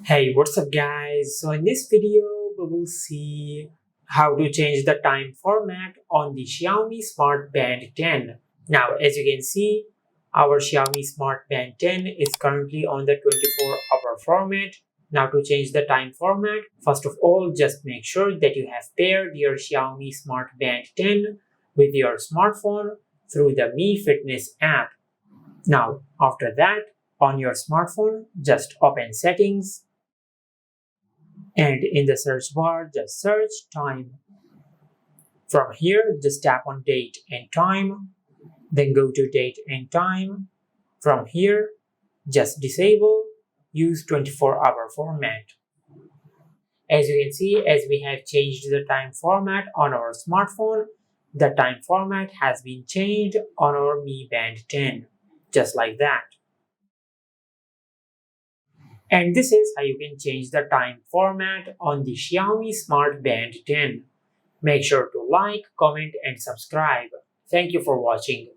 Hey, what's up guys? So in this video, we will see how to change the time format on the Xiaomi Smart Band 10. Now, as you can see, our Xiaomi Smart Band 10 is currently on the 24-hour format. Now to change the time format, first of all, just make sure that you have paired your Xiaomi Smart Band 10 with your smartphone through the Mi Fitness app. Now, after that, on your smartphone, just open settings and in the search bar just search time. From here just tap on date and time, then go to date and time. From here just disable use 24-hour format. As you can see, as we have changed the time format on our smartphone, the time format has been changed on our Mi Band 10, just like that. And this is how you can change the time format on the Xiaomi Smart Band 10. Make sure to like, comment, and subscribe. Thank you for watching.